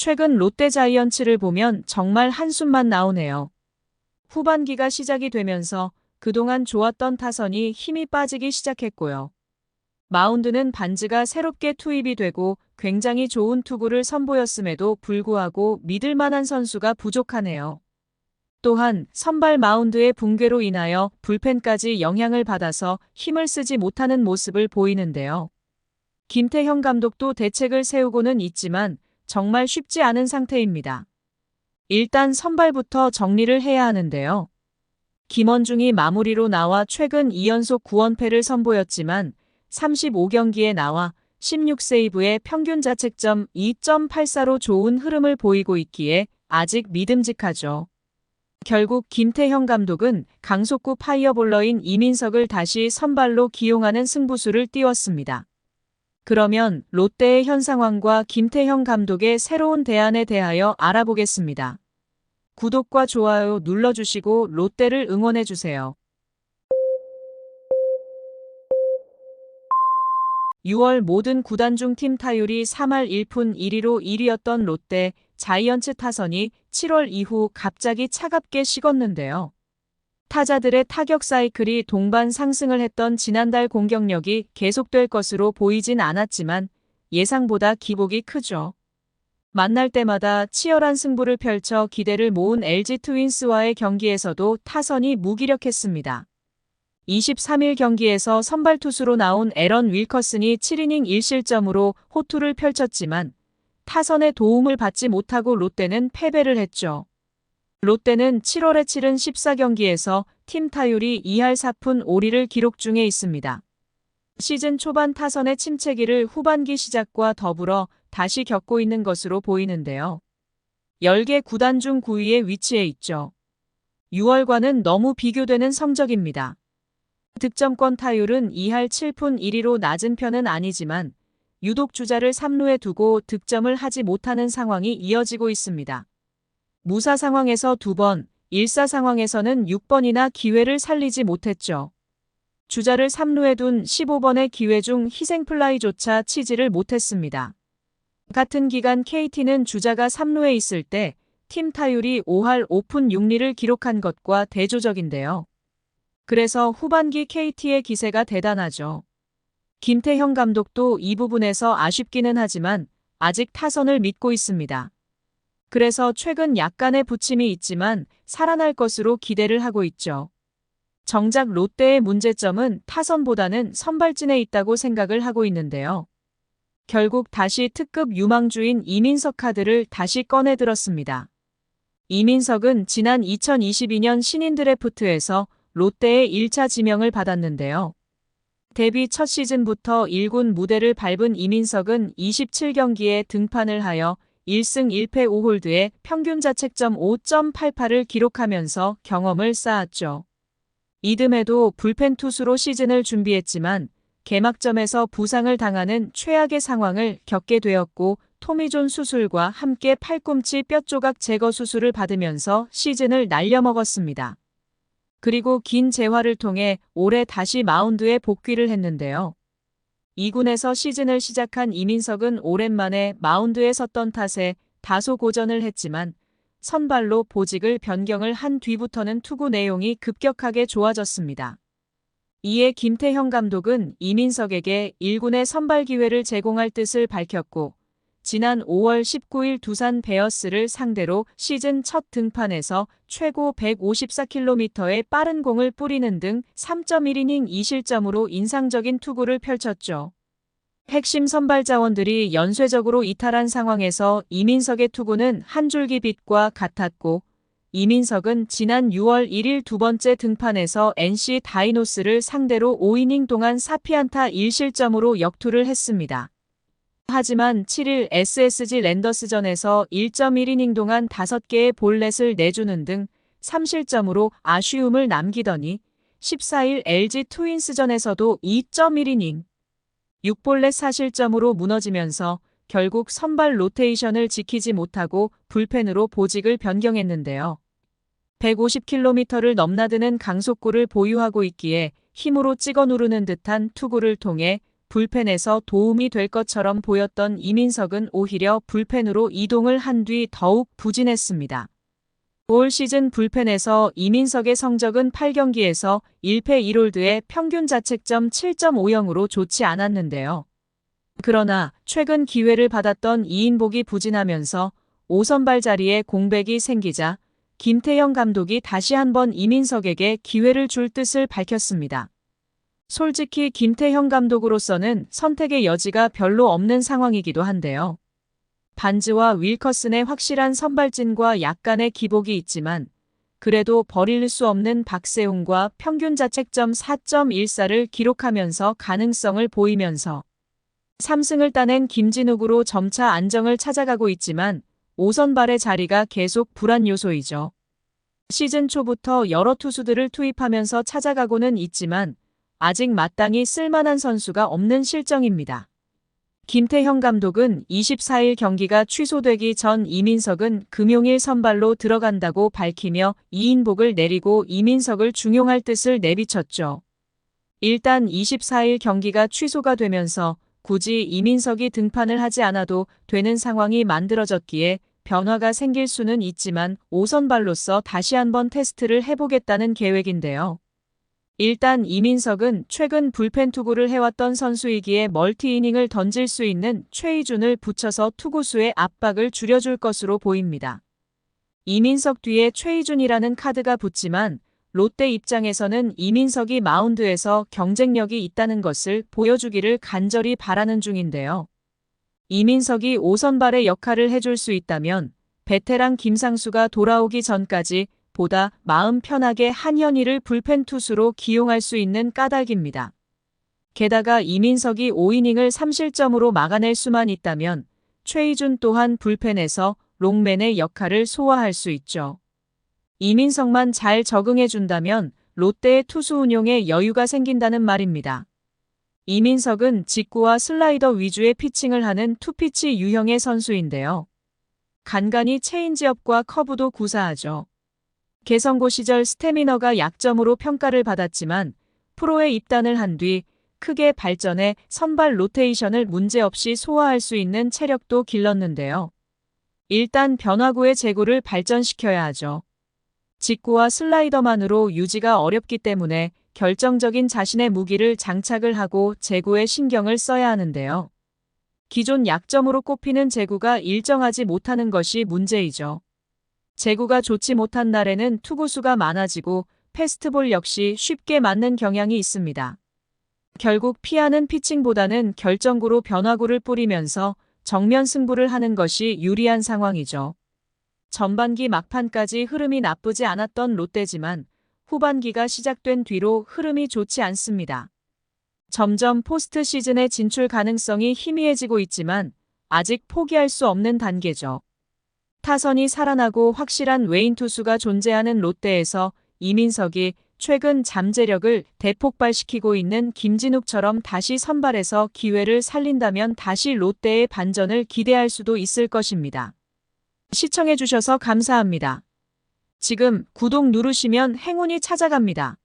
최근 롯데자이언츠를 보면 정말 한숨만 나오네요. 후반기가 시작이 되면서 그동안 좋았던 타선이 힘이 빠지기 시작했고요. 마운드는 반즈가 새롭게 투입이 되고 굉장히 좋은 투구를 선보였음에도 불구하고 믿을 만한 선수가 부족하네요. 또한 선발 마운드의 붕괴로 인하여 불펜까지 영향을 받아서 힘을 쓰지 못하는 모습을 보이는데요. 김태형 감독도 대책을 세우고는 있지만 정말 쉽지 않은 상태입니다. 일단 선발부터 정리를 해야 하는데요. 김원중이 마무리로 나와 최근 2연속 9원패를 선보였지만 35경기에 나와 16세이브의 평균 자책점 2.84로 좋은 흐름을 보이고 있기에 아직 믿음직하죠. 결국 김태형 감독은 강속구 파이어볼러인 이민석을 다시 선발로 기용하는 승부수를 띄웠습니다. 그러면 롯데의 현 상황과 김태형 감독의 새로운 대안에 대하여 알아보겠습니다. 구독과 좋아요 눌러주시고 롯데를 응원해주세요. 6월 모든 구단 중 팀 타율이 3할 1푼 1리로 1위였던 롯데 자이언츠 타선이 7월 이후 갑자기 차갑게 식었는데요. 타자들의 타격 사이클이 동반 상승을 했던 지난달 공격력이 계속될 것으로 보이진 않았지만 예상보다 기복이 크죠. 만날 때마다 치열한 승부를 펼쳐 기대를 모은 LG 트윈스와의 경기에서도 타선이 무기력했습니다. 23일 경기에서 선발 투수로 나온 에런 윌커슨이 7이닝 1실점으로 호투를 펼쳤지만 타선의 도움을 받지 못하고 롯데는 패배를 했죠. 롯데는 7월에 치른 14경기에서 팀 타율이 2할 4푼 5리를 기록 중에 있습니다. 시즌 초반 타선의 침체기를 후반기 시작과 더불어 다시 겪고 있는 것으로 보이는데요. 10개 구단 중 9위에 위치해 있죠. 6월과는 너무 비교되는 성적입니다. 득점권 타율은 2할 7푼 1리로 낮은 편은 아니지만 유독 주자를 3루에 두고 득점을 하지 못하는 상황이 이어지고 있습니다. 무사 상황에서 2번, 1사 상황에서는 6번이나 기회를 살리지 못했죠. 주자를 3루에 둔 15번의 기회 중 희생플라이조차 치지를 못했습니다. 같은 기간 KT는 주자가 3루에 있을 때 팀 타율이 5할 5푼 6리를 기록한 것과 대조적인데요. 그래서 후반기 KT의 기세가 대단하죠. 김태형 감독도 이 부분에서 아쉽기는 하지만 아직 타선을 믿고 있습니다. 그래서 최근 약간의 부침이 있지만 살아날 것으로 기대를 하고 있죠. 정작 롯데의 문제점은 타선보다는 선발진에 있다고 생각을 하고 있는데요. 결국 다시 특급 유망주인 이민석 카드를 다시 꺼내 들었습니다. 이민석은 지난 2022년 신인 드래프트에서 롯데의 1차 지명을 받았는데요. 데뷔 첫 시즌부터 1군 무대를 밟은 이민석은 27경기에 등판을 하여 1승 1패 5홀드에 평균 자책점 5.88을 기록하면서 경험을 쌓았죠. 이듬해도 불펜 투수로 시즌을 준비했지만 개막점에서 부상을 당하는 최악의 상황을 겪게 되었고 토미존 수술과 함께 팔꿈치 뼈조각 제거 수술을 받으면서 시즌을 날려먹었습니다. 그리고 긴 재활을 통해 올해 다시 마운드에 복귀를 했는데요. 2군에서 시즌을 시작한 이민석은 오랜만에 마운드에 섰던 탓에 다소 고전을 했지만 선발로 보직을 변경을 한 뒤부터는 투구 내용이 급격하게 좋아졌습니다. 이에 김태형 감독은 이민석에게 1군의 선발 기회를 제공할 뜻을 밝혔고 지난 5월 19일 두산 베어스를 상대로 시즌 첫 등판에서 최고 154km의 빠른 공을 뿌리는 등 3.1이닝 2실점으로 인상적인 투구를 펼쳤죠. 핵심 선발 자원들이 연쇄적으로 이탈한 상황에서 이민석의 투구는 한 줄기 빛과 같았고 이민석은 지난 6월 1일 두 번째 등판에서 NC 다이노스를 상대로 5이닝 동안 4피안타 1실점으로 역투를 했습니다. 하지만 7일 SSG 랜더스전에서 1.1이닝 동안 5개의 볼넷을 내주는 등 3실점으로 아쉬움을 남기더니 14일 LG 트윈스전에서도 2.1이닝 6볼넷 4실점으로 무너지면서 결국 선발 로테이션을 지키지 못하고 불펜으로 보직을 변경했는데요. 150km를 넘나드는 강속구를 보유하고 있기에 힘으로 찍어 누르는 듯한 투구를 통해 불펜에서 도움이 될 것처럼 보였던 이민석은 오히려 불펜으로 이동을 한 뒤 더욱 부진했습니다. 올 시즌 불펜에서 이민석의 성적은 8경기에서 1패 1홀드에 평균 자책점 7.50으로 좋지 않았는데요. 그러나 최근 기회를 받았던 이인복이 부진하면서 5선발 자리에 공백이 생기자 김태형 감독이 다시 한번 이민석에게 기회를 줄 뜻을 밝혔습니다. 솔직히 김태형 감독으로서는 선택의 여지가 별로 없는 상황이기도 한데요. 반즈와 윌커슨의 확실한 선발진과 약간의 기복이 있지만 그래도 버릴 수 없는 박세웅과 평균 자책점 4.14를 기록하면서 가능성을 보이면서 3승을 따낸 김진욱으로 점차 안정을 찾아가고 있지만 5선발의 자리가 계속 불안 요소이죠. 시즌 초부터 여러 투수들을 투입하면서 찾아가고는 있지만 아직 마땅히 쓸만한 선수가 없는 실정입니다. 김태형 감독은 24일 경기가 취소되기 전 이민석은 금요일 선발로 들어간다고 밝히며 이인복을 내리고 이민석을 중용할 뜻을 내비쳤죠. 일단 24일 경기가 취소가 되면서 굳이 이민석이 등판을 하지 않아도 되는 상황이 만들어졌기에 변화가 생길 수는 있지만 5선발로서 다시 한번 테스트를 해보겠다는 계획인데요. 일단 이민석은 최근 불펜 투구를 해왔던 선수이기에 멀티이닝을 던질 수 있는 최희준을 붙여서 투구수의 압박을 줄여줄 것으로 보입니다. 이민석 뒤에 최희준이라는 카드가 붙지만 롯데 입장에서는 이민석이 마운드에서 경쟁력이 있다는 것을 보여주기를 간절히 바라는 중인데요. 이민석이 5선발의 역할을 해줄 수 있다면 베테랑 김상수가 돌아오기 전까지 보다 마음 편하게 한현희를 불펜 투수로 기용할 수 있는 까닭입니다. 게다가 이민석이 5이닝을 3실점으로 막아낼 수만 있다면 최희준 또한 불펜에서 롱맨의 역할을 소화할 수 있죠. 이민석만 잘 적응해준다면 롯데의 투수 운용에 여유가 생긴다는 말입니다. 이민석은 직구와 슬라이더 위주의 피칭을 하는 투피치 유형의 선수인데요. 간간히 체인지업과 커브도 구사하죠. 개성고 시절 스태미너가 약점으로 평가를 받았지만 프로에 입단을 한 뒤 크게 발전해 선발 로테이션을 문제없이 소화할 수 있는 체력도 길렀는데요. 일단 변화구의 제구를 발전시켜야 하죠. 직구와 슬라이더만으로 유지가 어렵기 때문에 결정적인 자신의 무기를 장착을 하고 제구에 신경을 써야 하는데요. 기존 약점으로 꼽히는 제구가 일정하지 못하는 것이 문제이죠. 제구가 좋지 못한 날에는 투구수가 많아지고 패스트볼 역시 쉽게 맞는 경향이 있습니다. 결국 피하는 피칭보다는 결정구로 변화구를 뿌리면서 정면 승부를 하는 것이 유리한 상황이죠. 전반기 막판까지 흐름이 나쁘지 않았던 롯데지만 후반기가 시작된 뒤로 흐름이 좋지 않습니다. 점점 포스트 시즌의 진출 가능성이 희미해지고 있지만 아직 포기할 수 없는 단계죠. 타선이 살아나고 확실한 외인 투수가 존재하는 롯데에서 이민석이 최근 잠재력을 대폭발시키고 있는 김진욱처럼 다시 선발해서 기회를 살린다면 다시 롯데의 반전을 기대할 수도 있을 것입니다. 시청해주셔서 감사합니다. 지금 구독 누르시면 행운이 찾아갑니다.